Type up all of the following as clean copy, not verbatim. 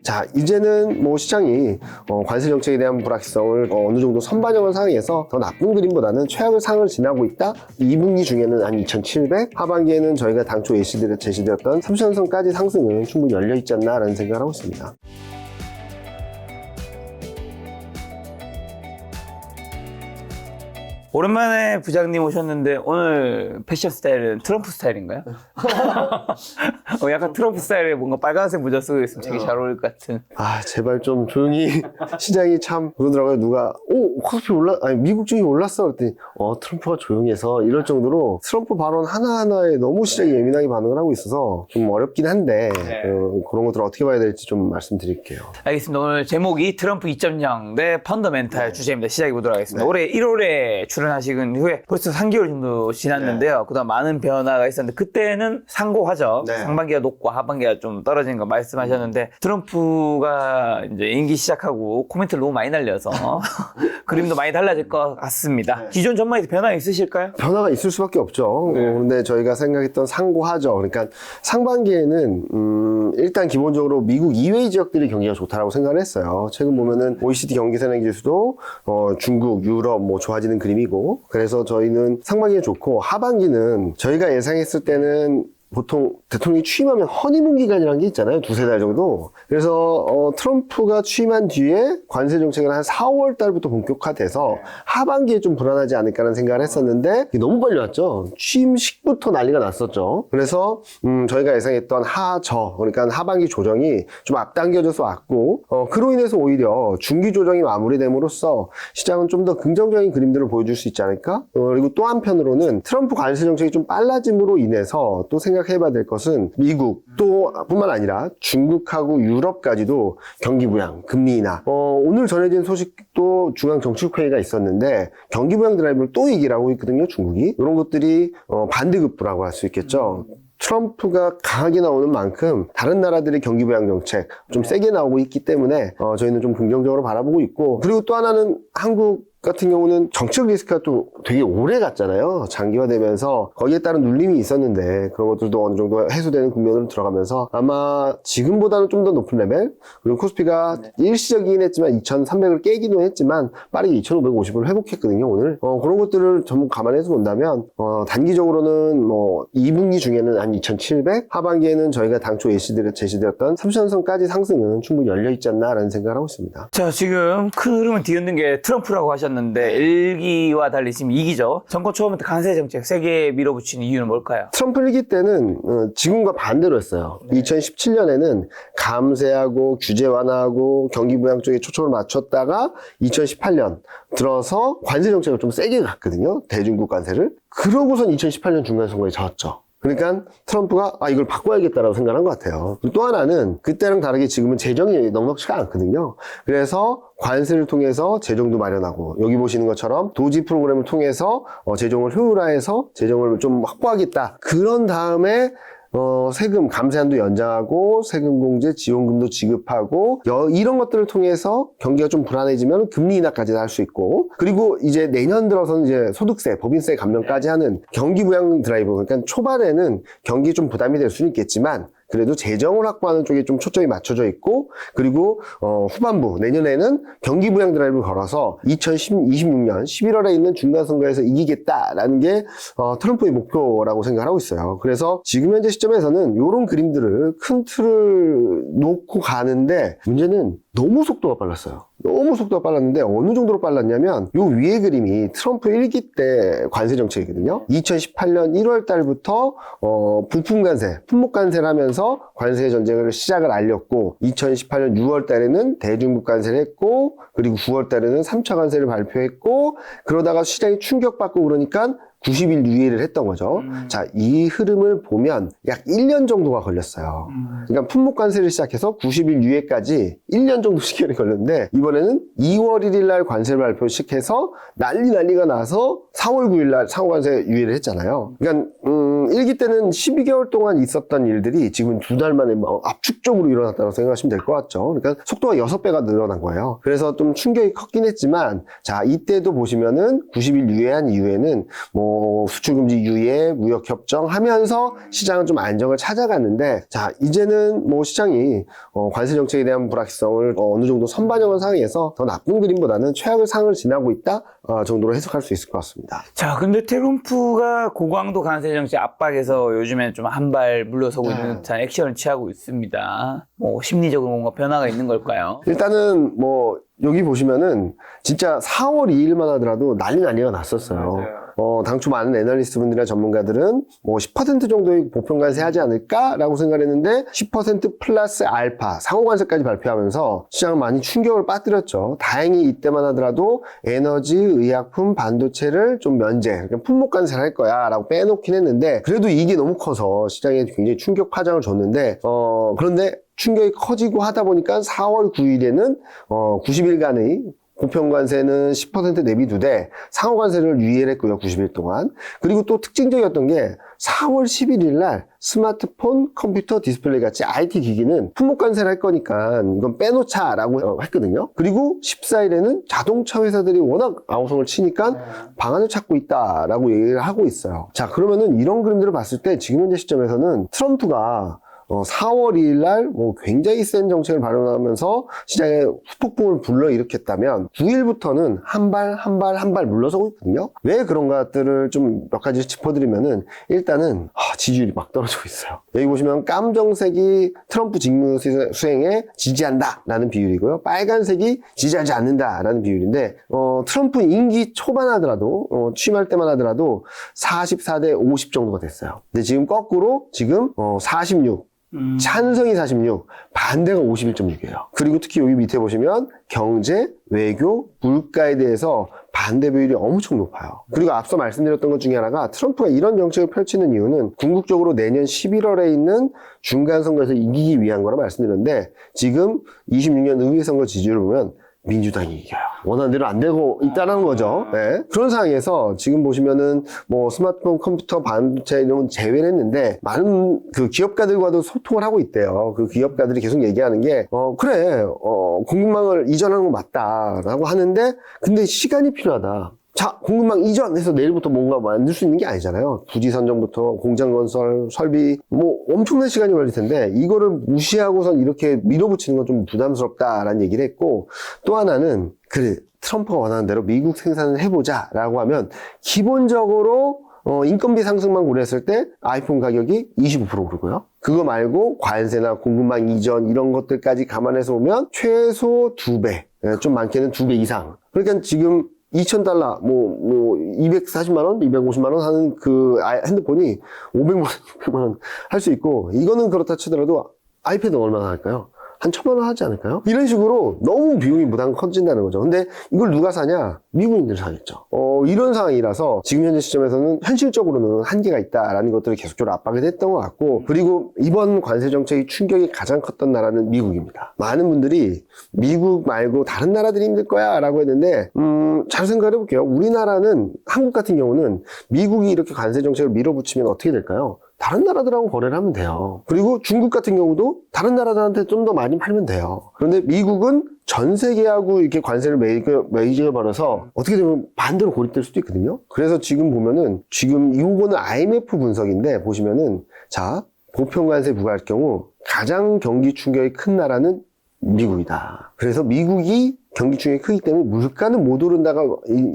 자, 이제는 뭐 시장이 관세 정책에 대한 불확실성을 어느 정도 선반영한 상황에서 더 나쁜 그림보다는 최악의 상을 지나고 있다. 2분기 중에는 한 2,700, 하반기에는 저희가 당초 제시되었던 3,000선까지 상승은 충분히 열려 있지 않나라는 생각을 하고 있습니다. 오랜만에 부장님 오셨는데 오늘 패션 스타일은 트럼프 스타일인가요? 약간 트럼프 스타일에 뭔가 빨간색 모자 쓰고 있으면 되게 잘 어울릴 것 같은. 아, 제발 좀 조용히. 시장이 참 그러더라고요. 누가 코스피 아니 미국 증시 올랐어 그랬더니 트럼프가 조용해서 이럴 정도로 트럼프 발언 하나하나에 너무 시장이 예민하게 반응을 하고 있어서 좀 어렵긴 한데 그런 것들을 어떻게 봐야 될지 좀 말씀드릴게요. 알겠습니다. 오늘 제목이 트럼프 2.0 대 펀더멘탈 주제입니다. 시작해 보도록 하겠습니다. 올해 1월에 출연하신 후에 벌써 3개월 정도 지났는데요. 그동안 많은 변화가 있었는데 그때는 상고하죠. 상반기가 높고 하반기가 좀 떨어진 거 말씀하셨는데 트럼프가 이제 임기 시작하고 코멘트를 너무 많이 날려서 그림도 많이 달라질 것 같습니다. 기존 전망에서 변화 있으실까요? 변화가 있을 수밖에 없죠. 근데 저희가 생각했던 상고하죠. 그러니까 상반기에는 일단 기본적으로 미국 이외의 지역들이 경기가 좋다라고 생각을 했어요. 최근 보면은 OECD 경기 선행 지수도 중국, 유럽 뭐 좋아지는 그림이고, 그래서 저희는 상반기에 좋고 하반기는 저희가 예상했을 때는 보통 대통령이 취임하면 허니문 기간이라는 게 있잖아요. 두세 달 정도. 그래서 트럼프가 취임한 뒤에 관세 정책은 한 4, 5월 달부터 본격화돼서 하반기에 좀 불안하지 않을까라는 생각을 했었는데 너무 빨리 왔죠. 취임식부터 난리가 났었죠. 그래서 저희가 예상했던 그러니까 하반기 조정이 좀 앞당겨져서 왔고 그로 인해서 오히려 중기 조정이 마무리됨으로써 시장은 좀 더 긍정적인 그림들을 보여줄 수 있지 않을까? 그리고 또 한편으로는 트럼프 관세 정책이 좀 빨라짐으로 인해서 또 생각해봐야 될 것은 미국 또 뿐만 아니라 중국하고 유럽까지도 경기 부양, 금리 인하. 오늘 전해진 소식도 중앙정책회의가 있었는데 경기 부양 드라이브를 또 얘기를 하고 있거든요, 중국이. 이런 것들이 반대급부라고 할 수 있겠죠. 트럼프가 강하게 나오는 만큼 다른 나라들의 경기 부양 정책 좀 세게 나오고 있기 때문에 저희는 좀 긍정적으로 바라보고 있고, 그리고 또 하나는 한국 같은 경우는 정책 리스크가 또 되게 오래 갔잖아요. 장기화되면서 거기에 따른 눌림이 있었는데 그런 것들도 어느 정도 해소되는 국면으로 들어가면서 아마 지금보다는 좀 더 높은 레벨, 그리고 코스피가 일시적이긴 했지만 2,300을 깨기도 했지만 빠르게 2,550을 회복했거든요, 오늘. 그런 것들을 전부 감안해서 본다면 단기적으로는 뭐 2분기 중에는 한 2,700, 하반기에는 저희가 당초 제시되었던 3,000선까지 상승은 충분히 열려있지 않나라는 생각을 하고 있습니다. 자, 지금 큰 흐름을 뒤흔든 게 트럼프라고 하셨는데 1기와 달리 지금 2기죠. 정권 초반부터 관세 정책 세게 밀어붙이는 이유는 뭘까요? 트럼프 1기 때는 지금과 반대로 했어요. 2017년에는 감세하고 규제 완화하고 경기 부양 쪽에 초점을 맞췄다가 2018년 들어서 관세 정책을 좀 세게 갔거든요. 대중국 관세를. 그러고선 2018년 중간선거에 졌죠. 그러니까 트럼프가 이걸 바꿔야겠다라고 생각한 것 같아요. 또 하나는 그때랑 다르게 지금은 재정이 넉넉치가 않거든요. 그래서 관세를 통해서 재정도 마련하고, 여기 보시는 것처럼 도지 프로그램을 통해서 재정을 효율화해서 재정을 좀 확보하겠다. 그런 다음에 세금 감세한도 연장하고 세금 공제 지원금도 지급하고 이런 것들을 통해서 경기가 좀 불안해지면 금리 인하까지 할 수 있고, 그리고 이제 내년 들어서는 이제 소득세, 법인세 감면까지 하는 경기 부양 드라이브. 그러니까 초반에는 경기에 좀 부담이 될 수는 있겠지만 그래도 재정을 확보하는 쪽에 좀 초점이 맞춰져 있고, 그리고 후반부 내년에는 경기 부양 드라이브를 걸어서 2026년 11월에 있는 중간선거에서 이기겠다라는 게 트럼프의 목표라고 생각하고 있어요. 그래서 지금 현재 시점에서는 이런 그림들을 큰 틀을 놓고 가는데, 문제는 너무 속도가 빨랐어요. 너무 속도가 빨랐는데 어느 정도로 빨랐냐면 요 위에 그림이 트럼프 1기 때 관세 정책이거든요. 2018년 1월 달부터 부품 관세, 품목 관세를 하면서 관세 전쟁을 시작을 알렸고, 2018년 6월 달에는 대중국 관세를 했고, 그리고 9월 달에는 3차 관세를 발표했고, 그러다가 시장이 충격받고 그러니까 90일 유예를 했던 거죠. 자, 이 흐름을 보면 약 1년 정도가 걸렸어요. 그러니까 품목 관세를 시작해서 90일 유예까지 1년 정도 시간이 걸렸는데, 이번에는 2월 1일 날 관세를 발표시켜서 난리가 나서 4월 9일 날 상호 관세 유예를 했잖아요. 그러니까 1기 때는 12개월 동안 있었던 일들이 지금 2달 만에 압축적으로 일어났다고 생각하시면 될 것 같죠. 그러니까 속도가 6배가 늘어난 거예요. 그래서 좀 충격이 컸긴 했지만, 자, 이때도 보시면은 90일 유예한 이후에는 뭐 수출금지 유예, 무역협정 하면서 시장은 좀 안정을 찾아갔는데, 자, 이제는 뭐 시장이 관세 정책에 대한 불확실성을 어느 정도 선반영한 상황에서 더 나쁜 그림보다는 최악의 상황을 지나고 있다 정도로 해석할 수 있을 것 같습니다. 자, 근데 트럼프가 고강도 관세 정책 압박에서 요즘에 좀 한 발 물러서고 있는 듯한 액션을 취하고 있습니다. 뭐 심리적으로 뭔가 변화가 있는 걸까요? 일단은 뭐 여기 보시면은 진짜 4월 2일만 하더라도 난리가 났었어요. 당초 많은 애널리스트 분들이나 전문가들은 뭐 10% 정도의 보편관세 하지 않을까라고 생각했는데 10% 플러스 알파 상호관세까지 발표하면서 시장을 많이 충격을 빠뜨렸죠. 다행히 이때만 하더라도 에너지, 의약품, 반도체를 좀 면제, 그러니까 품목관세를 할 거야 라고 빼놓긴 했는데 그래도 이게 너무 커서 시장에 굉장히 충격 파장을 줬는데 그런데 충격이 커지고 하다 보니까 4월 9일에는 90일간의 보편관세는 10% 내비두되 상호관세를 유예했고요. 90일 동안. 그리고 또 특징적이었던 게 4월 11일 날 스마트폰, 컴퓨터, 디스플레이 같이 IT 기기는 품목관세를 할 거니까 이건 빼놓자라고 했거든요. 그리고 14일에는 자동차 회사들이 워낙 아우성을 치니까 방안을 찾고 있다라고 얘기를 하고 있어요. 자, 그러면은 이런 그림들을 봤을 때 지금 현재 시점에서는 트럼프가 4월 2일 날 뭐 굉장히 센 정책을 발언하면서 시장에 후폭풍을 불러일으켰다면 9일부터는 한 발 물러서고 있거든요. 왜 그런 것들을 좀 몇 가지 짚어드리면은 일단은 지지율이 막 떨어지고 있어요. 여기 보시면 깜정색이 트럼프 직무 수행에 지지한다 라는 비율이고요. 빨간색이 지지하지 않는다 라는 비율인데 트럼프 임기 초반 하더라도 취임할 때만 하더라도 44대 50 정도가 됐어요. 근데 지금 거꾸로 지금 46 찬성이 46, 반대가 51.6이에요. 그리고 특히 여기 밑에 보시면 경제, 외교, 물가에 대해서 반대 비율이 엄청 높아요. 그리고 앞서 말씀드렸던 것 중에 하나가 트럼프가 이런 정책을 펼치는 이유는 궁극적으로 내년 11월에 있는 중간선거에서 이기기 위한 거라 말씀드렸는데 지금 26년 의회 선거 지지율을 보면 민주당이 이겨요. 원하는 대로 안 되고 있다는 거죠. 네. 그런 상황에서 지금 보시면은 뭐 스마트폰, 컴퓨터, 반도체 이런 건 제외를 했는데 많은 그 기업가들과도 소통을 하고 있대요. 그 기업가들이 계속 얘기하는 게 그래 공급망을 이전하는 거 맞다라고 하는데 근데 시간이 필요하다. 자, 공급망 이전해서 내일부터 뭔가 만들 수 있는 게 아니잖아요. 부지 선정부터 공장 건설, 설비, 뭐 엄청난 시간이 걸릴 텐데 이거를 무시하고선 이렇게 밀어붙이는 건 좀 부담스럽다라는 얘기를 했고 또 하나는 그래, 트럼프가 원하는 대로 미국 생산을 해보자 라고 하면 기본적으로 인건비 상승만 고려했을 때 아이폰 가격이 25% 오르고요. 그거 말고 관세나 공급망 이전 이런 것들까지 감안해서 보면 최소 2배, 좀 많게는 2배 이상. 그러니까 지금 $2,000, 240만원, 250만원 하는 그 핸드폰이 500만원, 600만원 할 수 있고, 이거는 그렇다 치더라도 아이패드는 얼마나 할까요? 한 1,000만원 하지 않을까요? 이런 식으로 너무 비용이 무단 커진다는 거죠. 근데 이걸 누가 사냐? 미국인들 사겠죠. 이런 상황이라서 지금 현재 시점에서는 현실적으로는 한계가 있다라는 것들을 계속적으로 압박을 했던 것 같고, 그리고 이번 관세 정책의 충격이 가장 컸던 나라는 미국입니다. 많은 분들이 미국 말고 다른 나라들이 힘들 거야 라고 했는데 잘 생각해 볼게요. 우리나라는 한국 같은 경우는 미국이 이렇게 관세 정책을 밀어붙이면 어떻게 될까요? 다른 나라들하고 거래를 하면 돼요. 그리고 중국 같은 경우도 다른 나라들한테 좀 더 많이 팔면 돼요. 그런데 미국은 전 세계하고 이렇게 관세를 매겨 버려서 어떻게 되면 반대로 고립될 수도 있거든요. 그래서 지금 보면은 지금 이거는 IMF 분석인데 보시면은 자, 보편관세 부과할 경우 가장 경기 충격이 큰 나라는 미국이다. 그래서 미국이 경기 충격이 크기 때문에 물가는 못 오른다가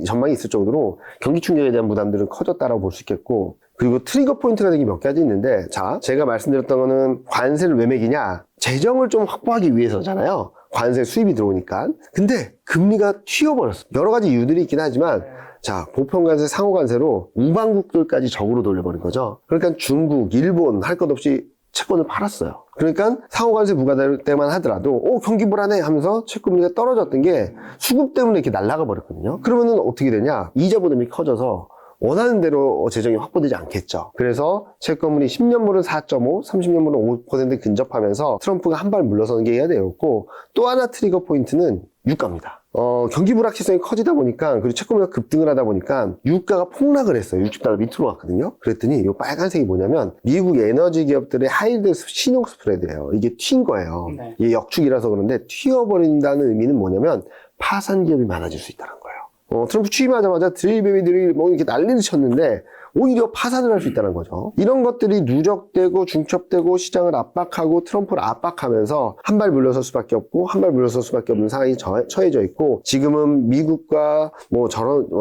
전망이 있을 정도로 경기 충격에 대한 부담들은 커졌다라고 볼 수 있겠고, 그리고 트리거 포인트가 되는 게 몇 가지 있는데, 자, 제가 말씀드렸던 거는 관세를 왜 매기냐? 재정을 좀 확보하기 위해서잖아요. 관세 수입이 들어오니까. 근데 금리가 튀어버렸어. 여러 가지 이유들이 있긴 하지만, 자, 보편관세, 상호관세로 우방국들까지 적으로 돌려버린 거죠. 그러니까 중국, 일본 할 것 없이 채권을 팔았어요. 그러니까 상호관세 부과될 때만 하더라도 경기 불안해 하면서 채권금리가 떨어졌던 게 수급 때문에 이렇게 날아가 버렸거든요. 그러면은 어떻게 되냐? 이자 부담이 커져서 원하는 대로 재정이 확보되지 않겠죠. 그래서 채권물이 10년물은 4.5, 30년물은 5% 근접하면서 트럼프가 한 발 물러서는 게 해야 되었고, 또 하나 트리거 포인트는 유가입니다. 경기 불확실성이 커지다 보니까, 그리고 채권물가 급등을 하다 보니까 유가가 폭락을 했어요. $60 밑으로 갔거든요. 그랬더니 이 빨간색이 뭐냐면 미국 에너지 기업들의 하이드 신용 스프레드예요. 이게 튄 거예요. 이게 역축이라서 그런데 튀어버린다는 의미는 뭐냐면 파산 기업이 많아질 수 있다는 거예요. 트럼프 취임하자마자 드릴베이비들이 뭐 이렇게 난리를 쳤는데 오히려 파산을 할 수 있다는 거죠. 이런 것들이 누적되고 중첩되고 시장을 압박하고 트럼프를 압박하면서 한 발 물러설 수밖에 없고 한 발 물러설 수밖에 없는 상황이 처해져 있고, 지금은 미국과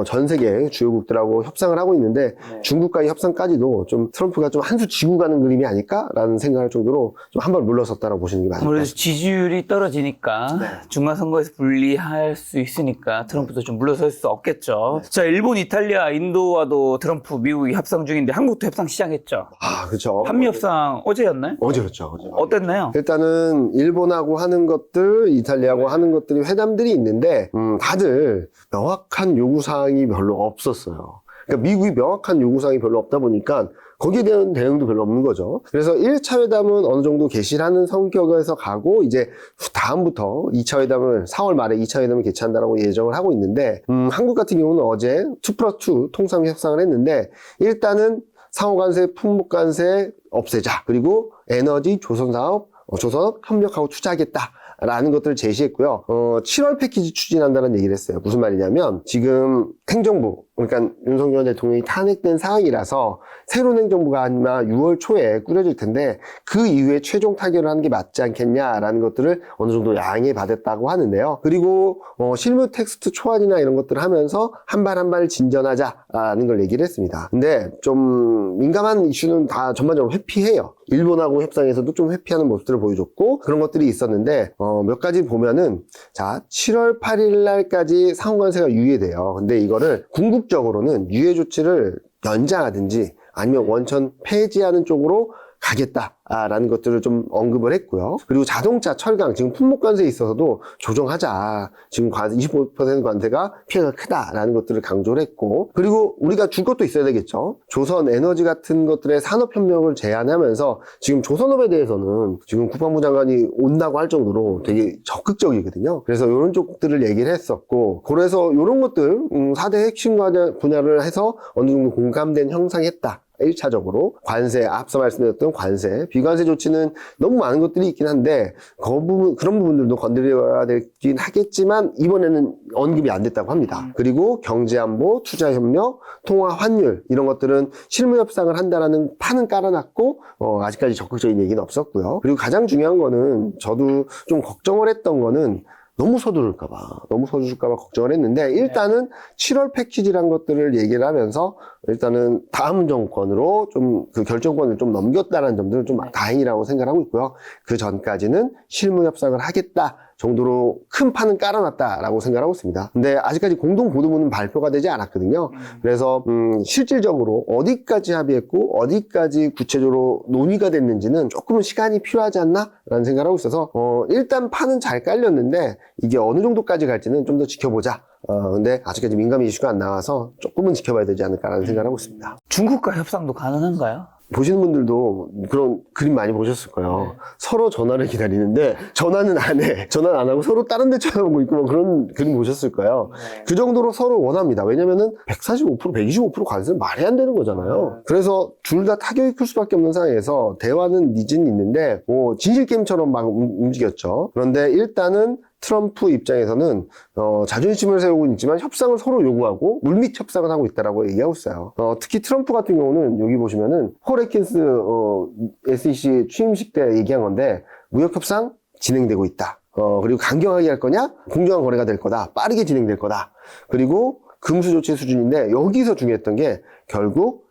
전 세계 주요국들하고 협상을 하고 있는데 중국과의 협상까지도 좀 트럼프가 좀 한 수 지고 가는 그림이 아닐까라는 생각할 정도로 좀 한 발 물러섰다라고 보시는 게 맞을 것 아무래도 같습니다. 지지율이 떨어지니까 중간선거에서 불리할 수 있으니까 트럼프도 좀 물러설 수 없겠죠. 자, 일본, 이탈리아, 인도와도 트럼프, 미국이 협상 중인데 한국도 협상 시작했죠. 그렇죠. 한미 협상 어제였나요? 어제였죠. 어제. 어땠나요? 일단은 일본하고 하는 것들, 이탈리아하고 하는 것들이 회담들이 있는데 다들 명확한 요구사항이 별로 없었어요. 그러니까 미국이 명확한 요구사항이 별로 없다 보니까 거기에 대한 대응도 별로 없는 거죠. 그래서 1차 회담은 어느 정도 개시를 하는 성격에서 가고, 이제 다음부터 2차 회담을 4월 말에 2차 회담을 개최한다라고 예정을 하고 있는데, 한국 같은 경우는 어제 2+2 통상 협상을 했는데, 일단은 상호관세, 품목관세 없애자. 그리고 에너지, 조선사업, 조선업 협력하고 투자하겠다. 라는 것들을 제시했고요. 7월 패키지 추진한다는 얘기를 했어요. 무슨 말이냐면, 지금 행정부, 그러니까 윤석열 대통령이 탄핵된 상황이라서 새로운 행정부가 아마 6월 초에 꾸려질 텐데, 그 이후에 최종 타결을 하는 게 맞지 않겠냐라는 것들을 어느 정도 양해 받았다고 하는데요. 그리고 실무 텍스트 초안이나 이런 것들을 하면서 한 발 한 발 진전하자라는 걸 얘기를 했습니다. 근데 좀 민감한 이슈는 다 전반적으로 회피해요. 일본하고 협상에서도 좀 회피하는 모습들을 보여줬고, 그런 것들이 있었는데, 몇 가지 보면은, 자, 7월 8일 날까지 상호관세가 유예돼요. 근데 이거를 궁극적으로는 유예 조치를 연장하든지 아니면 원천 폐지하는 쪽으로 가겠다라는 것들을 좀 언급을 했고요. 그리고 자동차, 철강, 지금 품목관세에 있어서도 조정하자. 지금 25% 관세가 피해가 크다라는 것들을 강조를 했고, 그리고 우리가 줄 것도 있어야 되겠죠. 조선 에너지 같은 것들의 산업협력을 제안하면서 지금 조선업에 대해서는 지금 국방부 장관이 온다고 할 정도로 되게 적극적이거든요. 그래서 이런 쪽들을 얘기를 했었고, 그래서 이런 것들 4대 핵심 분야를 해서 어느 정도 공감된 형상이 했다. 1차적으로 관세, 앞서 말씀드렸던 관세, 비관세 조치는 너무 많은 것들이 있긴 한데 그런 부분들도 건드려야 되긴 하겠지만 이번에는 언급이 안 됐다고 합니다. 그리고 경제안보, 투자협력, 통화환율 이런 것들은 실무협상을 한다라는 판은 깔아놨고 아직까지 적극적인 얘기는 없었고요. 그리고 가장 중요한 거는 저도 좀 걱정을 했던 거는 너무 서두를까봐 걱정을 했는데, 일단은 7월 패키지란 것들을 얘기를 하면서 일단은 다음 정권으로 좀 그 결정권을 좀 넘겼다는 점들은 좀 다행이라고 생각하고 있고요. 그 전까지는 실무 협상을 하겠다 정도로 큰 판은 깔아놨다라고 생각하고 있습니다. 근데 아직까지 공동 보도문은 발표가 되지 않았거든요. 그래서 실질적으로 어디까지 합의했고 어디까지 구체적으로 논의가 됐는지는 조금은 시간이 필요하지 않나라는 생각을 하고 있어서 일단 판은 잘 깔렸는데 이게 어느 정도까지 갈지는 좀 더 지켜보자. 근데 아직까지 민감한 이슈가 안 나와서 조금은 지켜봐야 되지 않을까라는 생각을 하고 있습니다. 중국과 협상도 가능한가요? 보시는 분들도 그런 그림 많이 보셨을 거예요. 서로 전화를 기다리는데 전화는 안 해. 전화는 안 하고 서로 다른 데 쳐다보고 있고 뭐 그런 그림 보셨을 거예요. 그 정도로 서로 원합니다. 왜냐면은 145%, 125% 관세는 말이 안 되는 거잖아요. 그래서 둘 다 타격이 클 수밖에 없는 상황에서 대화는 니즈는 있는데 진실게임처럼 막 움직였죠. 그런데 일단은 트럼프 입장에서는 자존심을 세우고 있지만 협상을 서로 요구하고 물밑 협상을 하고 있다라고 얘기하고 있어요. 특히 트럼프 같은 경우는 여기 보시면은 폴 애킨스 SEC 취임식 때 얘기한 건데 무역 협상 진행되고 있다. 그리고 강경하게 할 거냐? 공정한 거래가 될 거다. 빠르게 진행될 거다. 그리고 금수 조치 수준인데 여기서 중요했던 게 결국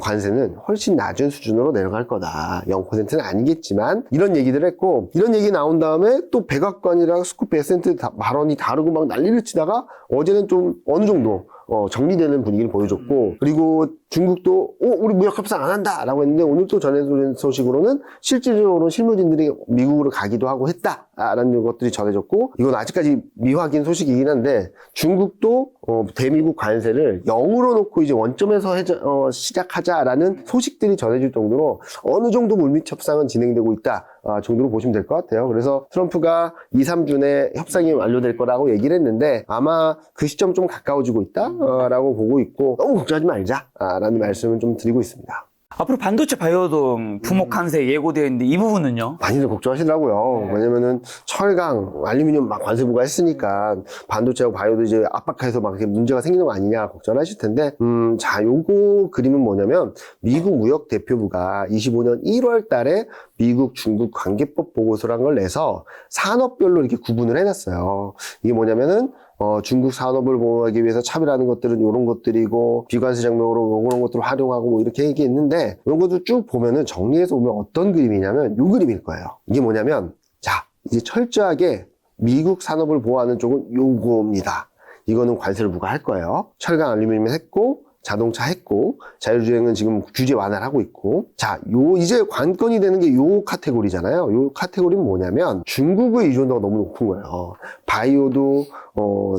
관세는 훨씬 낮은 수준으로 내려갈 거다. 0%는 아니겠지만 이런 얘기를 했고, 이런 얘기 나온 다음에 또 백악관이랑 스쿠프 에센트 발언이 다르고 막 난리를 치다가 어제는 좀 어느 정도 정리되는 분위기를 보여줬고, 그리고 중국도 우리 무역 협상 안 한다 라고 했는데 오늘 또 전해진 소식으로는 실질적으로 실무진들이 미국으로 가기도 하고 했다라는 것들이 전해졌고, 이건 아직까지 미확인 소식이긴 한데 중국도 대미국 관세를 0으로 놓고 이제 원점에서 시작하자라는 소식들이 전해질 정도로 어느 정도 물밑 협상은 진행되고 있다 정도로 보시면 될 것 같아요. 그래서 트럼프가 2, 3주 내에 협상이 완료될 거라고 얘기를 했는데 아마 그 시점 좀 가까워지고 있다 라고 보고 있고, 너무 걱정하지 말자 라는 말씀을 좀 드리고 있습니다. 앞으로 반도체 바이오 등 품목 강세 예고되어 있는데 이 부분은요? 많이들 걱정하시더라고요. 왜냐면은 철강, 알루미늄 막 관세 부과했으니까 반도체하고 바이오도 이제 압박해서 막 이렇게 문제가 생기는 거 아니냐 걱정하실 텐데, 자, 요거 그림은 뭐냐면 미국 무역 대표부가 25년 1월 달에 미국 중국 관계법 보고서라는 걸 내서 산업별로 이렇게 구분을 해놨어요. 이게 뭐냐면은 중국 산업을 보호하기 위해서 차별하는 것들은 이런 것들이고 비관세 장벽으로 이런 것들을 활용하고 뭐 이렇게 얘기했는데 이런 것도 쭉 보면은 정리해서 보면 어떤 그림이냐면 이 그림일 거예요. 이게 뭐냐면 자 이제 철저하게 미국 산업을 보호하는 쪽은 요겁니다. 이거는 관세를 부과할 거예요. 철강 알루미늄 했고 자동차 했고 자율주행은 지금 규제 완화를 하고 있고 자, 이제 관건이 되는 게 요 카테고리잖아요. 요 카테고리는 뭐냐면 중국의 의존도가 너무 높은 거예요. 바이오도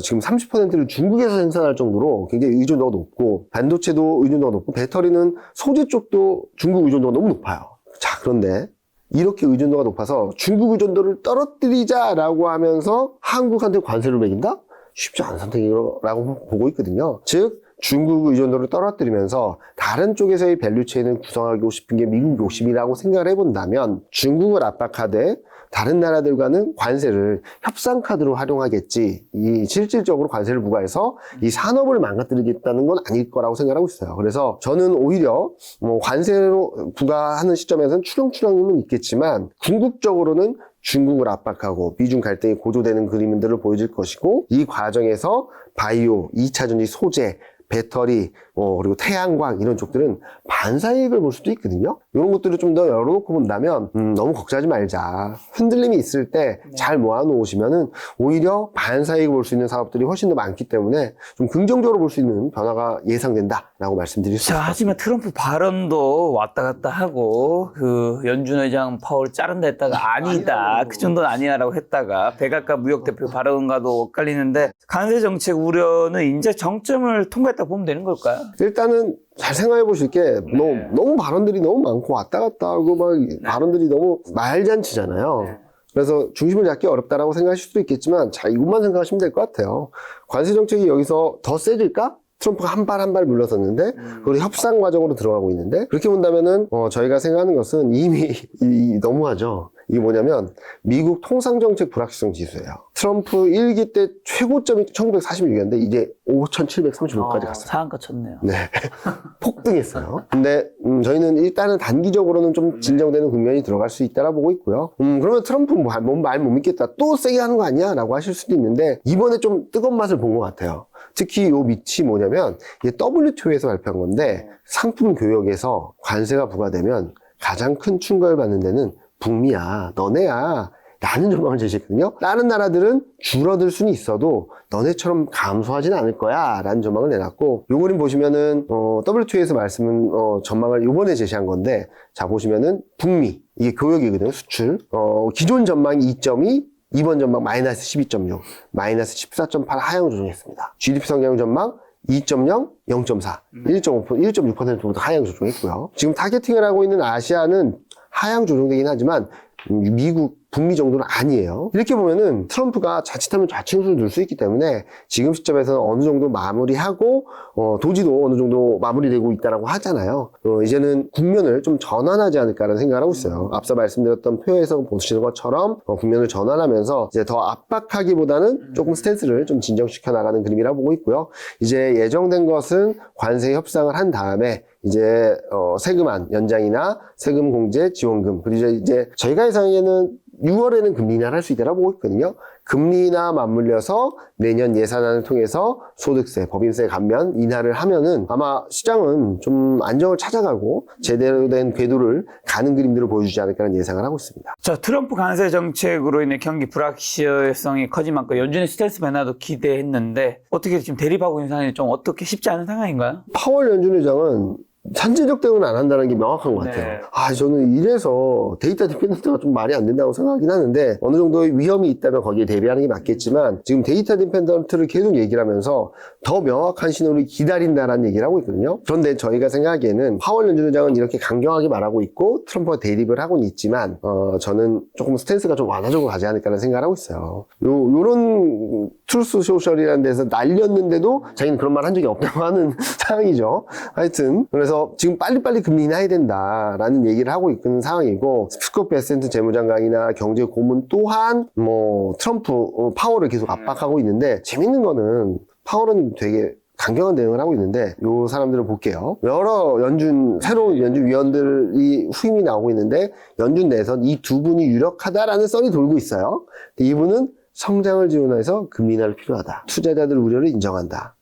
지금 30%를 중국에서 생산할 정도로 굉장히 의존도가 높고 반도체도 의존도가 높고 배터리는 소재 쪽도 중국 의존도가 너무 높아요. 자, 그런데 이렇게 의존도가 높아서 중국 의존도를 떨어뜨리자라고 하면서 한국한테 관세를 매긴다? 쉽지 않은 선택이라고 보고 있거든요. 즉 중국 의존도를 떨어뜨리면서 다른 쪽에서의 밸류체인을 구성하고 싶은 게 미국 욕심이라고 생각을 해본다면 중국을 압박하되 다른 나라들과는 관세를 협상 카드로 활용하겠지. 이 실질적으로 관세를 부과해서 이 산업을 망가뜨리겠다는 건 아닐 거라고 생각하고 있어요. 그래서 저는 오히려 관세로 부과하는 시점에서는 추렁추렁은 있겠지만 궁극적으로는 중국을 압박하고 미중 갈등이 고조되는 그림들을 보여줄 것이고 이 과정에서 바이오, 2차전지 소재, 배터리, 그리고 태양광 이런 쪽들은 반사이익을 볼 수도 있거든요. 이런 것들을 좀 더 열어놓고 본다면 너무 걱정하지 말자. 흔들림이 있을 때 잘 모아놓으시면은 오히려 반사이익을 볼 수 있는 사업들이 훨씬 더 많기 때문에 좀 긍정적으로 볼 수 있는 변화가 예상된다라고 말씀드릴 수 자, 있습니다. 하지만 트럼프 발언도 왔다 갔다 하고 그 연준 의장 파월 자른다 했다가 아니다. 그 정도는 아니야라고 했다가 백악관 무역 대표 발언과도 엇갈리는데 관세 정책 우려는 이제 정점을 통과했다 보면 되는 걸까요? 일단은 잘 생각해 보실 게 너무 발언들이 너무 많고 왔다 갔다 하고 막 발언들이 너무 말잔치잖아요. 그래서 중심을 잡기 어렵다라고 생각하실 수도 있겠지만 자 이것만 생각하시면 될 것 같아요. 관세 정책이 여기서 더 세질까? 트럼프가 한 발 한 발 물러섰는데 그리고 협상 과정으로 들어가고 있는데 그렇게 본다면은 저희가 생각하는 것은 이미 너무하죠. 이게 뭐냐면 미국 통상정책 불확실성 지수예요. 트럼프 1기 때 최고점이 1946이었는데 이제 5,736까지 갔어요. 상한가 쳤네요. 네. 폭등했어요. 근데 저희는 일단은 단기적으로는 좀 진정되는 국면이 들어갈 수 있다라 보고 있고요. 그러면 트럼프 말 못 믿겠다. 또 세게 하는 거 아니야? 라고 하실 수도 있는데 이번에 좀 뜨거운 맛을 본 것 같아요. 특히 요 밑이 뭐냐면 이게 WTO에서 발표한 건데 상품 교역에서 관세가 부과되면 가장 큰 충격을 받는 데는 북미야, 너네야 라는 전망을 제시했거든요. 다른 나라들은 줄어들 수는 있어도 너네처럼 감소하지는 않을 거야 라는 전망을 내놨고 요 그림 보시면은 WTO에서 전망을 요번에 제시한 건데 자 보시면은 북미 이게 교역이거든요. 수출 기존 전망이 2.2 이번 전망 마이너스 12.6 마이너스 14.8 하향 조정했습니다. GDP 성장 전망 2.0, 0.4, 1.5%, 1.6% 정도 하향 조정했고요. 지금 타겟팅을 하고 있는 아시아는 하향 조정되긴 하지만 미국, 북미 정도는 아니에요. 이렇게 보면은 트럼프가 자칫하면 좌충수를 둘 수 있기 때문에 지금 시점에서는 어느 정도 마무리하고 도지도 어느 정도 마무리되고 있다라고 하잖아요. 이제는 국면을 좀 전환하지 않을까라는 생각을 하고 있어요. 앞서 말씀드렸던 표에서 보시는 것처럼 국면을 전환하면서 이제 더 압박하기보다는 조금 스탠스를 좀 진정시켜 나가는 그림이라고 보고 있고요. 이제 예정된 것은 관세 협상을 한 다음에 이제 세금안 연장이나 세금 공제 지원금 그리고 이제 저희가 예상에는 6월에는 금리 인하를 할 수 있다고 보고 있거든요. 금리 인하 맞물려서 내년 예산안을 통해서 소득세, 법인세 감면 인하를 하면은 아마 시장은 좀 안정을 찾아가고 제대로 된 궤도를 가는 그림들을 보여주지 않을까라는 예상을 하고 있습니다. 자, 트럼프 관세 정책으로 인해 경기 불확실성이 커진 만큼 연준의 스탠스 변화도 기대했는데 어떻게 지금 대립하고 있는 상황이 좀 어떻게 쉽지 않은 상황인가요? 파월 연준 의장은 선제적 대응은 안 한다는 게 명확한 것 같아요. 저는 이래서 데이터 디펜던트가 좀 말이 안 된다고 생각하긴 하는데 어느 정도의 위험이 있다면 거기에 대비하는 게 맞겠지만 지금 데이터 디펜던트를 계속 얘기를 하면서 더 명확한 신호를 기다린다라는 얘기를 하고 있거든요. 그런데 저희가 생각하기에는 파월 연준 의장은 이렇게 강경하게 말하고 있고 트럼프와 대립을 하고는 있지만 저는 조금 스탠스가 좀 완화적으로 가지 않을까라는 생각을 하고 있어요. 요런 트루스 소셜이라는 데서 날렸는데도 자기는 그런 말 한 적이 없다고 하는 상황이죠. 하여튼 그래서 그래서 지금 빨리빨리 금리 인하해야 된다라는 얘기를 하고 있는 상황이고, 스콧 베센트 재무장관이나 경제 고문 또한 뭐 트럼프 파월을 계속 압박하고 있는데, 재밌는 거는 파월은 되게 강경한 대응을 하고 있는데, 요 사람들을 볼게요. 여러 새로운 연준 위원들이 후임이 나오고 있는데, 연준 내에선 이 두 분이 유력하다라는 썰이 돌고 있어요. 이분은 성장을 지원해서 금리 인하를 필요하다. 투자자들 우려를 인정한다.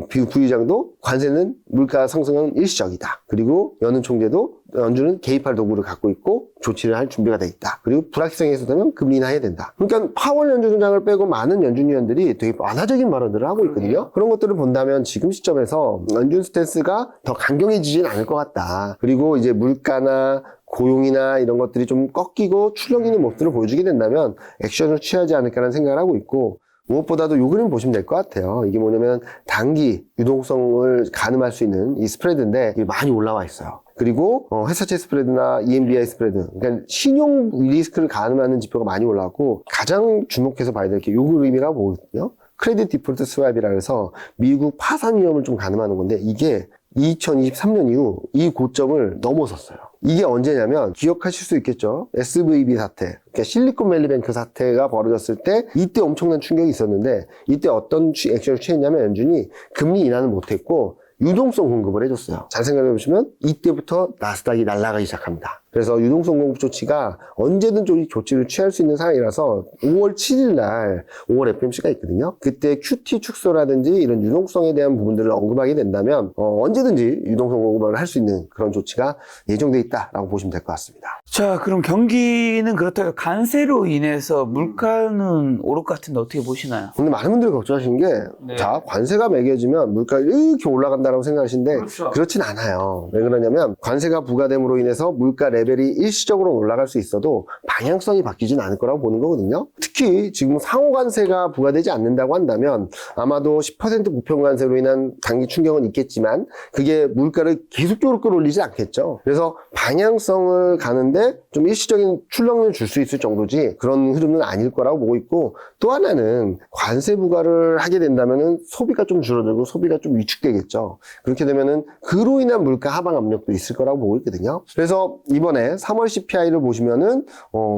부의장도 관세는 물가 상승은 일시적이다. 그리고 연은 총재도 연준은 개입할 도구를 갖고 있고 조치를 할 준비가 돼 있다. 그리고 불확실성이 해소되면 금리 인하해야 된다. 그러니까 파월 연준장을 빼고 많은 연준위원들이 되게 완화적인 발언들을 하고 있거든요. 그런 것들을 본다면 지금 시점에서 연준 스탠스가 더 강경해지진 않을 것 같다. 그리고 이제 물가나 고용이나 이런 것들이 좀 꺾이고 출렁이는 모습들을 보여주게 된다면 액션을 취하지 않을까라는 생각을 하고 있고, 무엇보다도 요 그림 보시면 될 것 같아요. 이게 뭐냐면 단기 유동성을 가늠할 수 있는 이 스프레드인데 이게 많이 올라와 있어요. 그리고 회사채 스프레드나 EMBI 스프레드, 그러니까 신용 리스크를 가늠하는 지표가 많이 올라왔고, 가장 주목해서 봐야 될 게 요 그림이라고 보거든요. 크레딧 디폴트 스왑이라 해서 미국 파산 위험을 좀 가늠하는 건데, 이게 2023년 이후 이 고점을 넘어섰어요. 이게 언제냐면 기억하실 수 있겠죠. SVB 사태, 그러니까 실리콘밸리뱅크 사태가 벌어졌을 때 이때 엄청난 충격이 있었는데, 이때 어떤 액션을 취했냐면 연준이 금리 인하는 못했고 유동성 공급을 해줬어요. 잘 생각해 보시면 이때부터 나스닥이 날아가기 시작합니다. 그래서 유동성 공급 조치가 언제든 조치를 취할 수 있는 상황이라서 5월 7일 날 5월 FMC가 있거든요. 그때 QT 축소라든지 이런 유동성에 대한 부분들을 언급하게 된다면 언제든지 유동성 공급을 할 수 있는 그런 조치가 예정돼 있다라고 보시면 될 것 같습니다. 자, 그럼 경기는 그렇다고 관세로 인해서 물가는 오를 것 같은데 어떻게 보시나요? 근데 많은 분들이 걱정하시는 게, 네. 자, 관세가 매겨지면 물가가 이렇게 올라간다라고 생각하시는데, 그렇죠. 그렇진 않아요. 왜 그러냐면 관세가 부과됨으로 인해서 물가 레벨이 일시적으로 올라갈 수 있어도 방향성이 바뀌진 않을 거라고 보는 거거든요. 특히 지금 상호관세가 부과되지 않는다고 한다면 아마도 10% 부평관세로 인한 단기 충격은 있겠지만 그게 물가를 계속적으로 끌어올리지 않겠죠. 그래서 방향성을 가는데 좀 일시적인 출렁임을 줄 수 있을 정도지 그런 흐름은 아닐 거라고 보고 있고, 또 하나는 관세 부과를 하게 된다면은 소비가 좀 줄어들고 소비가 좀 위축되겠죠. 그렇게 되면은 그로 인한 물가 하방 압력도 있을 거라고 보고 있거든요. 그래서 이번에 3월 CPI를 보시면은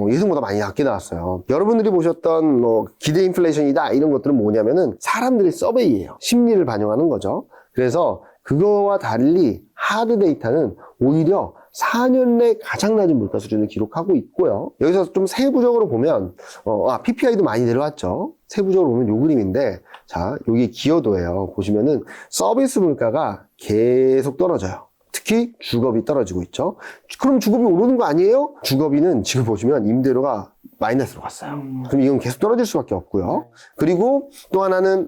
예상보다 많이 낮게 나왔어요. 여러분들이 보셨던 기대 인플레이션이다 이런 것들은 뭐냐면은 사람들의 서베이예요. 심리를 반영하는 거죠. 그래서 그거와 달리 하드 데이터는 오히려 4년 내 가장 낮은 물가 수준을 기록하고 있고요. 여기서 좀 세부적으로 보면 PPI도 많이 내려왔죠. 세부적으로 보면 요 그림인데, 자, 여기 기여도예요. 보시면은 서비스 물가가 계속 떨어져요. 특히 주거비 떨어지고 있죠. 그럼 주거비 오르는 거 아니에요? 주거비는 지금 보시면 임대료가 마이너스로 갔어요. 그럼 이건 계속 떨어질 수밖에 없고요. 그리고 또 하나는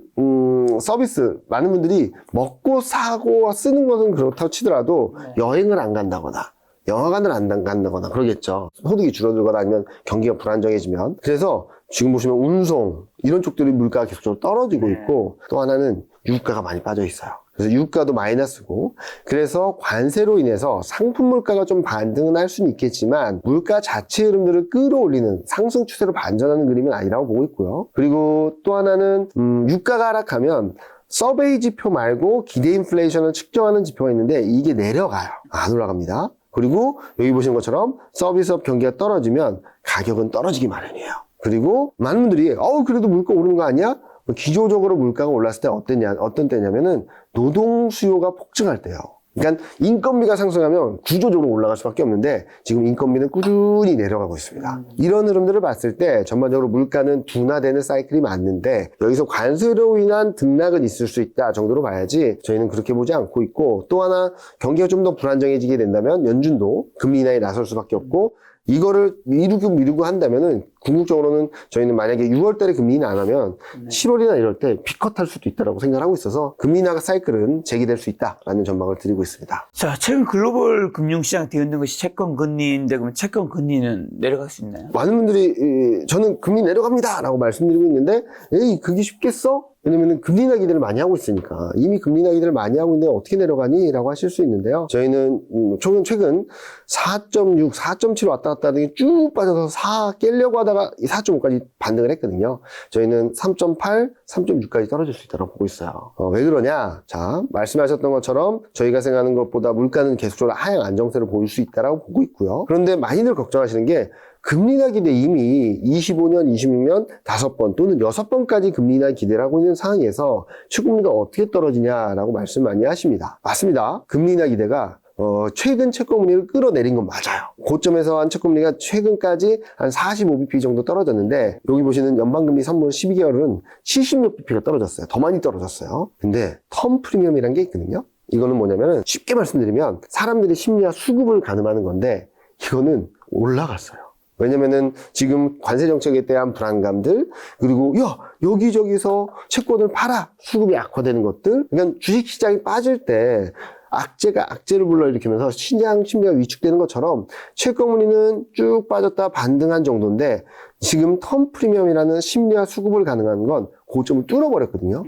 서비스, 많은 분들이 먹고 사고 쓰는 것은 그렇다고 치더라도 여행을 안 간다거나 영화관을 안 간다거나 그러겠죠. 소득이 줄어들거나 아니면 경기가 불안정해지면. 그래서 지금 보시면 운송 이런 쪽들이 물가가 계속적으로 떨어지고 있고, 또 하나는 유가가 많이 빠져 있어요. 그래서 유가도 마이너스고, 그래서 관세로 인해서 상품 물가가 좀 반등은 할 수는 있겠지만 물가 자체 흐름들을 끌어올리는 상승 추세로 반전하는 그림은 아니라고 보고 있고요. 그리고 또 하나는 유가가 하락하면 서베이 지표 말고 기대 인플레이션을 측정하는 지표가 있는데 이게 내려가요. 안 올라갑니다. 그리고 여기 보시는 것처럼 서비스업 경기가 떨어지면 가격은 떨어지기 마련이에요. 그리고 많은 분들이 그래도 물가 오르는 거 아니야? 기조적으로 물가가 올랐을 때 어떤 때냐면은 노동 수요가 폭증할 때요. 그러니까 인건비가 상승하면 구조적으로 올라갈 수밖에 없는데 지금 인건비는 꾸준히 내려가고 있습니다. 이런 흐름들을 봤을 때 전반적으로 물가는 둔화되는 사이클이 맞는데 여기서 관세로 인한 등락은 있을 수 있다 정도로 봐야지 저희는 그렇게 보지 않고 있고, 또 하나 경기가 좀 더 불안정해지게 된다면 연준도 금리 인하에 나설 수밖에 없고, 이거를 미루고 한다면은 궁극적으로는 저희는 만약에 6월 달에 금리 인하 안 하면 7월이나 이럴 때 피컷할 수도 있다고 생각하고 있어서 금리 인하 사이클은 재개될 수 있다라는 전망을 드리고 있습니다. 자, 최근 글로벌 금융시장 뒤흔든 것이 채권 금리인데, 그러면 채권 금리는 내려갈 수 있나요? 많은 분들이 저는 금리 내려갑니다 라고 말씀드리고 있는데, 에이 그게 쉽겠어? 왜냐면은 금리 인하 기대를 많이 하고 있으니까. 이미 금리 인하 기대를 많이 하고 있는데 어떻게 내려가니? 라고 하실 수 있는데요. 저희는 최근 4.6, 4.7 왔다 갔다 하더니 쭉 빠져서 4 깨려고 하다가 4.5까지 반등을 했거든요. 저희는 3.8, 3.6까지 떨어질 수 있다고 보고 있어요. 왜 그러냐? 자, 말씀하셨던 것처럼 저희가 생각하는 것보다 물가는 계속적으로 하향 안정세를 보일 수 있다고 보고 있고요. 그런데 많이들 걱정하시는 게 금리 인하 기대 이미 25년, 26년 5번 또는 6번까지 금리 인하 기대를 하고 있는 상황에서 최고금리가 어떻게 떨어지냐라고 말씀 많이 하십니다. 맞습니다. 금리 인하 기대가 최근 채권금리를 끌어내린 건 맞아요. 고점에서 한 채권금리가 최근까지 한 45bp 정도 떨어졌는데 여기 보시는 연방금리 선물 12개월은 70몇 bp가 떨어졌어요. 더 많이 떨어졌어요. 근데 텀 프리미엄이라는 게 있거든요. 이거는 뭐냐면은 쉽게 말씀드리면 사람들이 심리와 수급을 가늠하는 건데 이거는 올라갔어요. 왜냐면은 지금 관세 정책에 대한 불안감들 그리고 야 여기저기서 채권을 팔아 수급이 악화되는 것들 그러니까 주식시장이 빠질 때 악재가 악재를 불러일으키면서 시장 심리가 위축되는 것처럼 채권금리는 쭉 빠졌다 반등한 정도인데 지금 텀 프리미엄이라는 심리와 수급을 가능한 건 고점을 뚫어버렸거든요.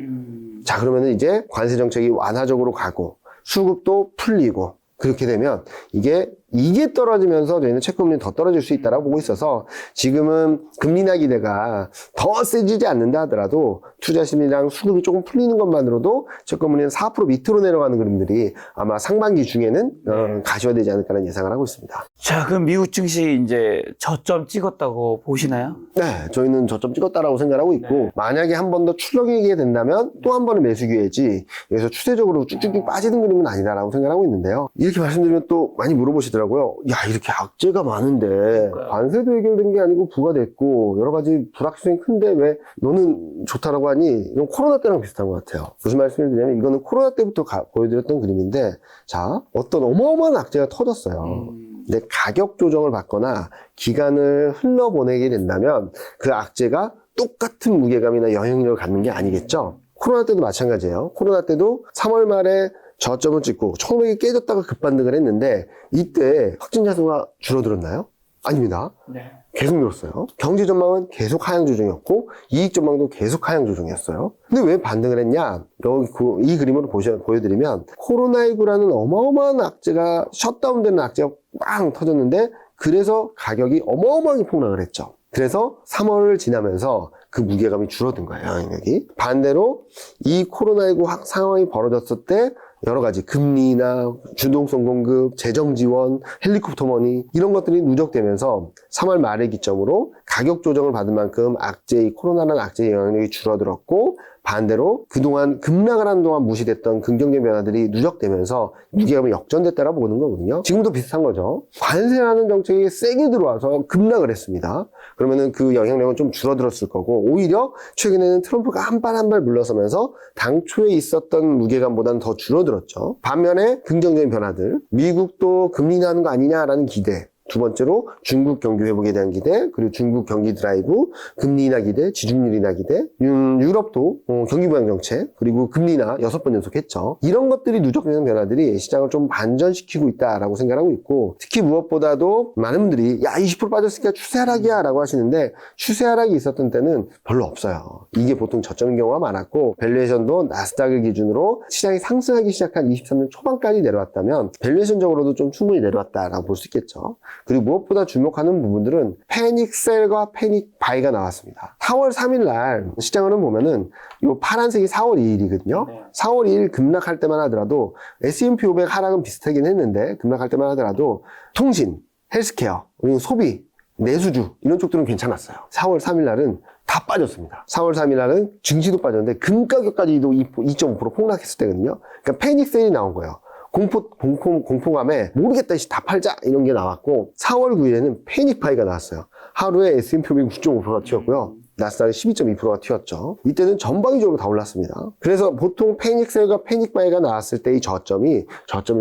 자 그러면은 이제 관세 정책이 완화적으로 가고 수급도 풀리고 그렇게 되면 이게 떨어지면서 저희는 채권금리는 더 떨어질 수 있다고 보고 있어서 지금은 금리 인하 기대가 더 세지지 않는다 하더라도 투자 심리랑 수급이 조금 풀리는 것만으로도 채권금리는 4% 밑으로 내려가는 그림들이 아마 상반기 중에는 가시화되지 않을까라는 예상을 하고 있습니다. 자, 그럼 미국 증시 이제 저점 찍었다고 보시나요? 네, 저희는 저점 찍었다라고 생각하고 있고 만약에 한 번 더 출렁이게 된다면 또 한 번은 매수 기회지 여기서 추세적으로 쭉쭉쭉 빠지는 그림은 아니다라고 생각하고 있는데요. 이렇게 말씀드리면 또 많이 물어보시더라고요. 야 이렇게 악재가 많은데 관세도 해결된 게 아니고 부과됐고 여러 가지 불확실성이 큰데 왜 너는 좋다라고 하니 이건 코로나 때랑 비슷한 것 같아요. 무슨 말씀을 드리냐면 이거는 코로나 때부터 보여드렸던 그림인데 자 어떤 어마어마한 악재가 터졌어요. 근데 가격 조정을 받거나 기간을 흘러보내게 된다면 그 악재가 똑같은 무게감이나 영향력을 갖는 게 아니겠죠. 코로나 때도 마찬가지예요. 코로나 때도 3월 말에 저점을 찍고 1,500이 깨졌다가 급반등을 했는데 이때 확진자 수가 줄어들었나요? 아닙니다. 네. 계속 늘었어요. 경제 전망은 계속 하향 조정이었고 이익 전망도 계속 하향 조정이었어요. 근데 왜 반등을 했냐? 여기 이 그림으로 보여드리면 코로나19라는 어마어마한 악재가 셧다운되는 악재가 빵 터졌는데 그래서 가격이 어마어마하게 폭락을 했죠. 그래서 3월을 지나면서 그 무게감이 줄어든 거예요. 여기 반대로 이 코로나19 상황이 벌어졌을 때 여러 가지 금리나 주동성 공급, 재정 지원, 헬리콥터 머니 이런 것들이 누적되면서 3월 말의 기점으로 가격 조정을 받은 만큼 악재, 코로나라는 악재의 영향력이 줄어들었고 반대로 그동안 급락을 하는 동안 무시됐던 긍정적인 변화들이 누적되면서 무게감이 역전됐다라고 보는 거거든요. 지금도 비슷한 거죠. 관세라는 정책이 세게 들어와서 급락을 했습니다. 그러면은 그 영향력은 좀 줄어들었을 거고 오히려 최근에는 트럼프가 한 발 한 발 물러서면서 당초에 있었던 무게감보다는 더 줄어들었죠. 반면에 긍정적인 변화들, 미국도 금리 인하하는 거 아니냐라는 기대, 두 번째로 중국 경기 회복에 대한 기대, 그리고 중국 경기 드라이브, 금리 인하 기대, 지중률 인하 기대, 유럽도 경기 부양 정책, 그리고 금리 인하 6번 연속했죠. 이런 것들이 누적되는 변화들이 시장을 좀 반전시키고 있다라고 생각하고 있고 특히 무엇보다도 많은 분들이 야 20% 빠졌으니까 추세 하락이야 라고 하시는데 추세 하락이 있었던 때는 별로 없어요. 이게 보통 저점인 경우가 많았고 밸류에이션도 나스닥을 기준으로 시장이 상승하기 시작한 23년 초반까지 내려왔다면 밸류에이션적으로도 좀 충분히 내려왔다라고 볼 수 있겠죠. 그리고 무엇보다 주목하는 부분들은 패닉셀과 패닉바이가 나왔습니다. 4월 3일 날 시장을 보면은 이 파란색이 4월 2일이거든요. 4월 2일 급락할 때만 하더라도 S&P 500 하락은 비슷하긴 했는데 급락할 때만 하더라도 통신, 헬스케어, 그리고 소비, 내수주 이런 쪽들은 괜찮았어요. 4월 3일 날은 다 빠졌습니다. 4월 3일 날은 증시도 빠졌는데 금 가격까지도 2.5% 폭락했을 때거든요. 그러니까 패닉셀이 나온 거예요. 공포감에 모르겠다 다 팔자 이런 게 나왔고 4월 9일에는 패닉바이가 나왔어요. 하루에 S&P 500 9.5%가 튀었고요. 나스닥이 12.2%가 튀었죠. 이때는 전방위적으로 다 올랐습니다. 그래서 보통 패닉셀과 패닉바이가 나왔을 때 이 저점일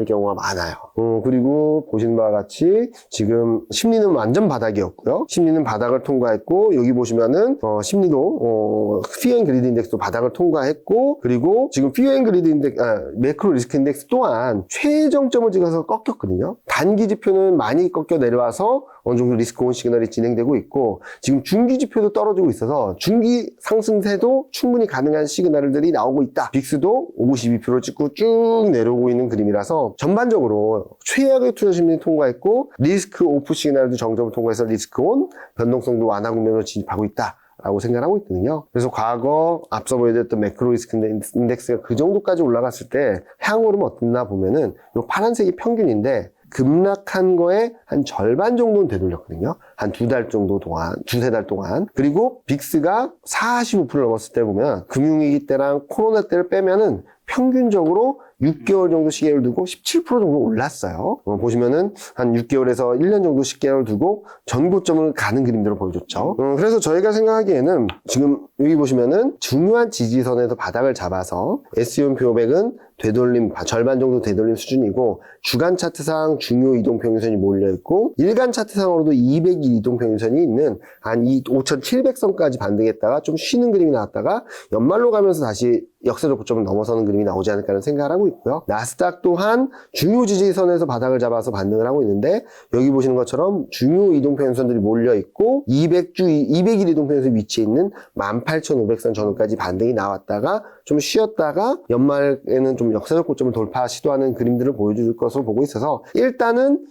경우가 많아요. 그리고 보시는 바와 같이 지금 심리는 완전 바닥이었고요. 심리는 바닥을 통과했고 여기 보시면은 심리도 피어 앤 그리드 인덱스도 바닥을 통과했고 그리고 지금 피어 앤 그리드 인덱스 매크로 리스크 인덱스 또한 최정점을 찍어서 꺾였거든요. 단기 지표는 많이 꺾여 내려와서 어느 정도 리스크 온 시그널이 진행되고 있고 지금 중기 지표도 떨어지고 있어서 중기 상승세도 충분히 가능한 시그널들이 나오고 있다. 빅스도 52% 찍고 쭉 내려오고 있는 그림이라서 전반적으로 최악의 투자 심리 통과했고 리스크 오프 시그널도 정점을 통과해서 리스크 온 변동성도 완화 국면으로 진입하고 있다. 라고 생각하고 있거든요. 그래서 과거 앞서 보여드렸던 매크로 리스크 인덱스가 그 정도까지 올라갔을 때 향후로는 어떻나 보면은 이 파란색이 평균인데 급락한 거에 한 절반 정도는 되돌렸거든요. 한 두세 달 동안. 그리고 빅스가 45% 넘었을 때 보면 금융위기 때랑 코로나 때를 빼면은 평균적으로 6개월 정도 시계를 두고 17% 정도 올랐어요. 보시면은 한 6개월에서 1년 정도 시계를 두고 전고점을 가는 그림들을 보여줬죠. 그래서 저희가 생각하기에는 지금 여기 보시면은 중요한 지지선에서 바닥을 잡아서 S&P 500은 되돌림, 절반 정도 되돌림 수준이고 주간 차트상 중요 이동평균선이 몰려있고 일간 차트상으로도 200일 이동평균선이 있는 한 5,700선까지 반등했다가 좀 쉬는 그림이 나왔다가 연말로 가면서 다시 역사적 고점을 넘어서는 그림이 나오지 않을까 하는 생각을 하고 있고요. 나스닥 또한 중요 지지선에서 바닥을 잡아서 반등을 하고 있는데 여기 보시는 것처럼 중요 이동평균선들이 몰려있고 200일 이동평균선 위치에 있는 18,500선 전후까지 반등이 나왔다가 좀 쉬었다가 연말에는 좀 역사적 고점을 돌파 시도하는 그림들을 보여줄 것으로 보고 있어서 일단은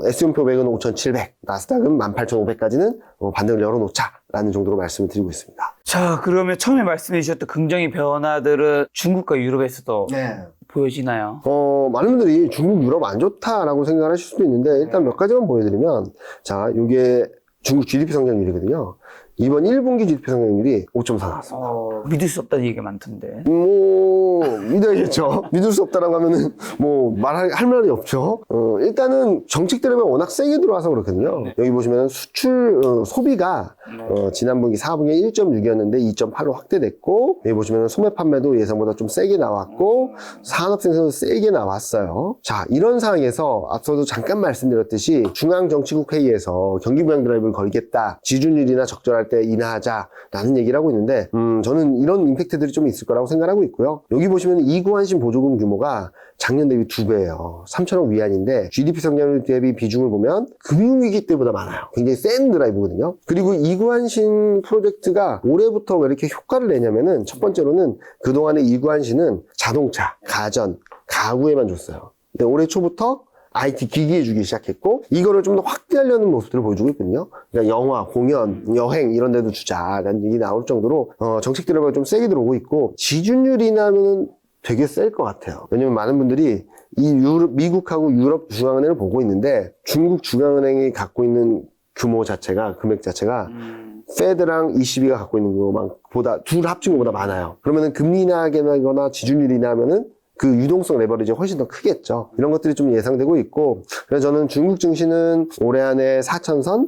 S&P 500은 5,700, 나스닥은 18,500까지는 반등을 열어놓자라는 정도로 말씀을 드리고 있습니다. 자, 그러면 처음에 말씀해 주셨던 긍정의 변화들은 중국과 유럽에서도 보여지나요? 많은 분들이 중국, 유럽 안 좋다라고 생각을 하실 수도 있는데 일단 몇 가지만 보여드리면 자, 이게 중국 GDP 성장률이거든요. 이번 1분기 GDP 성장률이 5.4 나왔습니다. 믿을 수 없다는 얘기가 많던데. 믿어야겠죠. 믿을 수 없다라고 하면은, 할 말이 없죠. 일단은 정책 때문에 워낙 세게 들어와서 그렇거든요. 여기 보시면 소비가, 지난 분기 4분기에 1.6이었는데 2.8로 확대됐고, 여기 보시면 소매 판매도 예상보다 좀 세게 나왔고, 산업 생산도 세게 나왔어요. 자, 이런 상황에서 앞서도 잠깐 말씀드렸듯이 중앙정치국 회의에서 경기부양 드라이브를 걸겠다. 지준율이나 적절할 때 인하하자라는 얘기를 하고 있는데 저는 이런 임팩트들이 좀 있을 거라고 생각하고 있고요. 여기 보시면 이구환신 보조금 규모가 작년 대비 2배예요. 3천억 위안인데 GDP 성장률 대비 비중을 보면 금융위기 때보다 많아요. 굉장히 센 드라이브거든요. 그리고 이구환신 프로젝트가 올해부터 왜 이렇게 효과를 내냐면은 첫 번째로는 그동안의 이구환신은 자동차, 가전, 가구에만 줬어요. 근데 올해 초부터 IT 기기에 주기 시작했고 이거를 좀 더 확대하려는 모습들을 보여주고 있거든요. 그러니까 영화, 공연, 여행 이런 데도 주자라는 얘기 나올 정도로 정책 드라이브가 좀 세게 들어오고 있고 지준율이나면 되게 셀 것 같아요. 왜냐면 많은 분들이 미국하고 유럽 중앙은행을 보고 있는데 중국 중앙은행이 갖고 있는 규모 자체가 금액 자체가 페드랑 ECB가 갖고 있는 것보다 둘 합친 것보다 많아요. 그러면은 금리 인하거나 지준율이 인하면은 그 유동성 레버리지 훨씬 더 크겠죠. 이런 것들이 좀 예상되고 있고 그래서 저는 중국 증시는 올해 안에 4,000선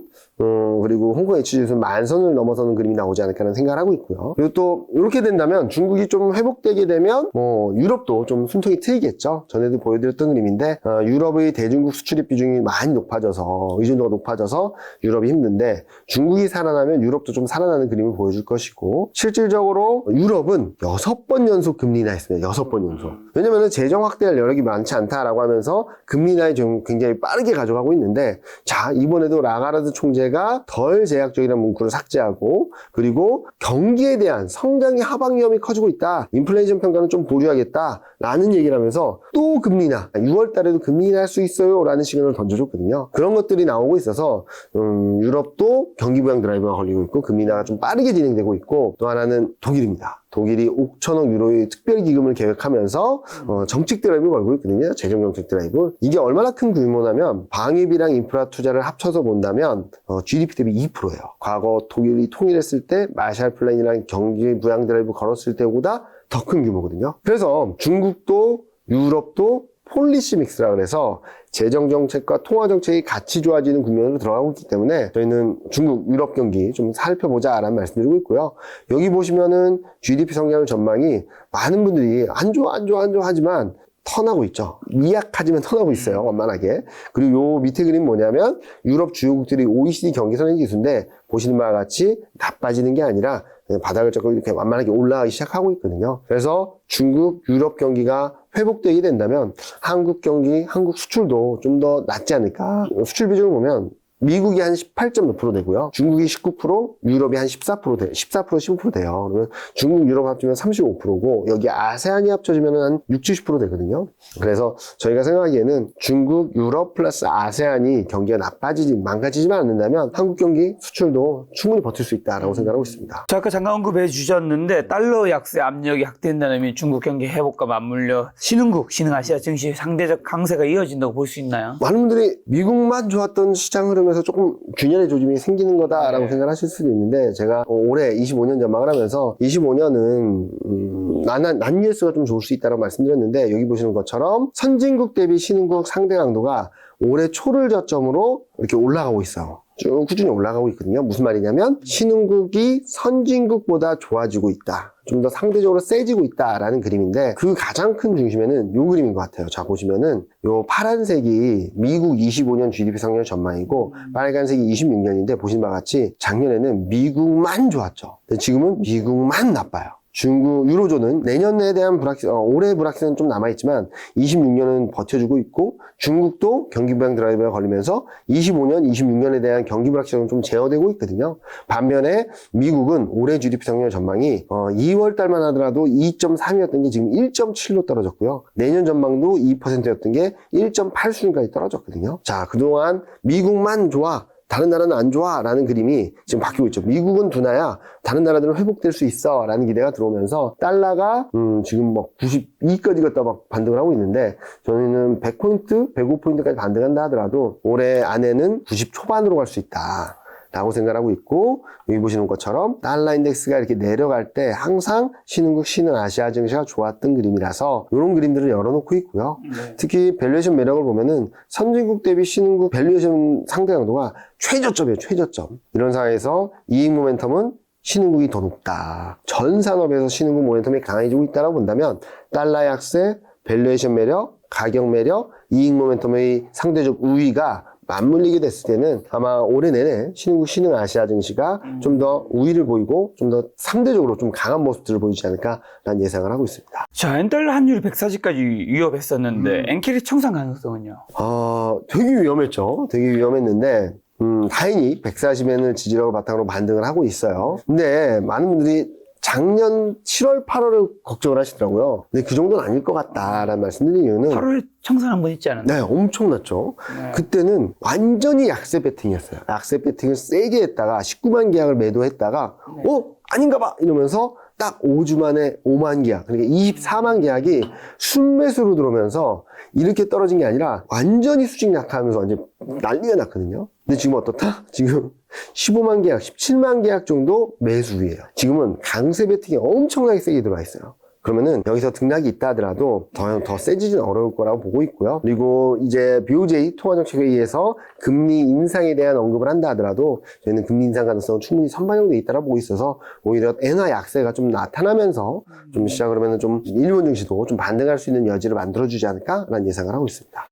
그리고 홍콩 HG에서 10,000선을 넘어서는 그림이 나오지 않을까 하는 생각을 하고 있고요. 그리고 또 이렇게 된다면 중국이 좀 회복되게 되면 유럽도 좀 숨통이 트이겠죠. 전에도 보여드렸던 그림인데 유럽의 대중국 수출입 비중이 많이 높아져서 의존도가 높아져서 유럽이 힘든데 중국이 살아나면 유럽도 좀 살아나는 그림을 보여줄 것이고 실질적으로 유럽은 6번 연속 금리 인하했습니다. 6번 연속. 왜냐면은 재정 확대할 여력이 많지 않다라고 하면서 금리 인하에 좀 굉장히 빠르게 가져가고 있는데 자 이번에도 라가르드 총재가 덜 제약적이라는 문구를 삭제하고 그리고 경기에 대한 성장의 하방 위험이 커지고 있다. 인플레이션 평가는 좀 보류하겠다라는 얘기를 하면서 또 금리 인하 6월 달에도 금리 인하할 수 있어요 라는 시그널을 던져줬거든요. 그런 것들이 나오고 있어서 유럽도 경기 부양 드라이브가 걸리고 있고 금리 인하가 좀 빠르게 진행되고 있고 또 하나는 독일입니다. 독일이 5천억 유로의 특별기금을 계획하면서 정책 드라이브를 걸고 있거든요. 재정정책 드라이브. 이게 얼마나 큰 규모냐면 방위비랑 인프라 투자를 합쳐서 본다면 GDP 대비 2%예요. 과거 독일이 통일했을 때 마샬 플랜이랑 경기 부양 드라이브 걸었을 때보다 더 큰 규모거든요. 그래서 중국도 유럽도 폴리시 믹스라 그래서 재정정책과 통화정책이 같이 좋아지는 국면으로 들어가고 있기 때문에 저희는 중국, 유럽 경기 좀 살펴보자 라는 말씀드리고 있고요. 여기 보시면은 GDP 성장률 전망이 많은 분들이 안 좋아 하지만 턴하고 있죠. 미약하지만 턴하고 있어요. 원만하게. 그리고 요 밑에 그림 뭐냐면 유럽 주요국들이 OECD 경기 선행 지수인데 보시는 바와 같이 나빠지는 게 아니라 바닥을 잡고 이렇게 완만하게 올라가기 시작하고 있거든요. 그래서 중국, 유럽 경기가 회복되게 된다면 한국 경기, 한국 수출도 좀 더 낫지 않을까. 수출 비중을 보면 미국이 한 18점 몇 프로 되고요. 중국이 19%, 유럽이 한 14% 15% 돼요. 그러면 중국, 유럽 합치면 35%고 여기 아세안이 합쳐지면 한 60, 70% 되거든요. 그래서 저희가 생각하기에는 중국, 유럽 플러스 아세안이 경기가 망가지지만 않는다면 한국 경기 수출도 충분히 버틸 수 있다라고 생각하고 있습니다. 자, 아까 잠깐 언급해 주셨는데 달러 약세 압력이 확대된다는 의미 중국 경기 회복과 맞물려 신흥국, 신흥아시아 증시 상대적 강세가 이어진다고 볼 수 있나요? 많은 분들이 미국만 좋았던 시장 흐름에서 조금 균열의 조짐이 생기는 거다라고 생각하실 수도 있는데 제가 올해 25년 전망을 하면서 25년은 난유수가 좀 좋을 수 있다고 말씀드렸는데 여기 보시는 것처럼 선진국 대비 신흥국 상대 강도가 올해 초를 저점으로 이렇게 올라가고 있어요. 쭉 꾸준히 올라가고 있거든요. 무슨 말이냐면 신흥국이 선진국보다 좋아지고 있다. 좀 더 상대적으로 세지고 있다라는 그림인데 그 가장 큰 중심에는 요 그림인 것 같아요. 자, 보시면은 요 파란색이 미국 25년 GDP 성장 전망이고 빨간색이 26년인데 보신 바와 같이 작년에는 미국만 좋았죠. 근데 지금은 미국만 나빠요. 중국, 유로존은 내년에 대한 올해 불확실은 좀 남아있지만 26년은 버텨주고 있고 중국도 경기 부양 드라이브가 걸리면서 25년, 26년에 대한 경기 불확실은 좀 제어되고 있거든요. 반면에 미국은 올해 GDP 성장 전망이 2월 달만 하더라도 2.3이었던 게 지금 1.7로 떨어졌고요. 내년 전망도 2%였던 게 1.8 수준까지 떨어졌거든요. 자, 그동안 미국만 좋아. 다른 나라는 안 좋아 라는 그림이 지금 바뀌고 있죠. 미국은 둔화야. 다른 나라들은 회복될 수 있어 라는 기대가 들어오면서 달러가 지금 막 92까지 갔다 막 반등을 하고 있는데 저희는 100포인트, 105포인트까지 반등한다 하더라도 올해 안에는 90 초반으로 갈 수 있다. 라고 생각하고 있고 여기 보시는 것처럼 달러 인덱스가 이렇게 내려갈 때 항상 신흥국, 신흥아시아 증시가 좋았던 그림이라서 이런 그림들을 열어놓고 있고요. 특히 밸류에이션 매력을 보면은 선진국 대비 신흥국 밸류에이션 상대 강도가 최저점이에요. 최저점. 이런 상황에서 이익 모멘텀은 신흥국이 더 높다. 전 산업에서 신흥국 모멘텀이 강해지고 있다고 본다면 달러 약세, 밸류에이션 매력, 가격 매력, 이익 모멘텀의 상대적 우위가 맞물리게 됐을 때는 아마 올해 내내 신흥국, 신흥아시아 증시가 좀 더 우위를 보이고 좀 더 상대적으로 좀 강한 모습들을 보이지 않을까라는 예상을 하고 있습니다. 자, 엔달러 환율이 140까지 위협했었는데 엔캐리 청산 가능성은요? 되게 위험했죠. 되게 위험했는데 다행히 140엔을 지지력을 바탕으로 반등을 하고 있어요. 근데 많은 분들이 작년 7월, 8월을 걱정을 하시더라고요. 근데 그 정도는 아닐 것 같다라는 말씀드린 이유는 8월에 청산 한 번 있지 않았나요? 네, 엄청났죠. 네. 그때는 완전히 약세 배팅이었어요. 약세 배팅을 세게 했다가 19만 계약을 매도했다가 아닌가 봐 이러면서 딱 5주 만에 5만 계약, 그러니까 24만 계약이 순매수로 들어오면서 이렇게 떨어진 게 아니라 완전히 수직 낙하하면서 완전 난리가 났거든요. 근데 지금 어떻다? 지금 15만 계약, 17만 계약 정도 매수위에요. 지금은 강세 배팅이 엄청나게 세게 들어와 있어요. 그러면은 여기서 등락이 있다 하더라도 더 세지진 어려울 거라고 보고 있고요. 그리고 이제 BOJ 통화정책회의에서 금리 인상에 대한 언급을 한다 하더라도 저희는 금리 인상 가능성은 충분히 선반영돼 있다고 보고 있어서 오히려 엔화 약세가 좀 나타나면서 좀 시작을 하면은 좀 일본 증시도 좀 반등할 수 있는 여지를 만들어주지 않을까라는 예상을 하고 있습니다.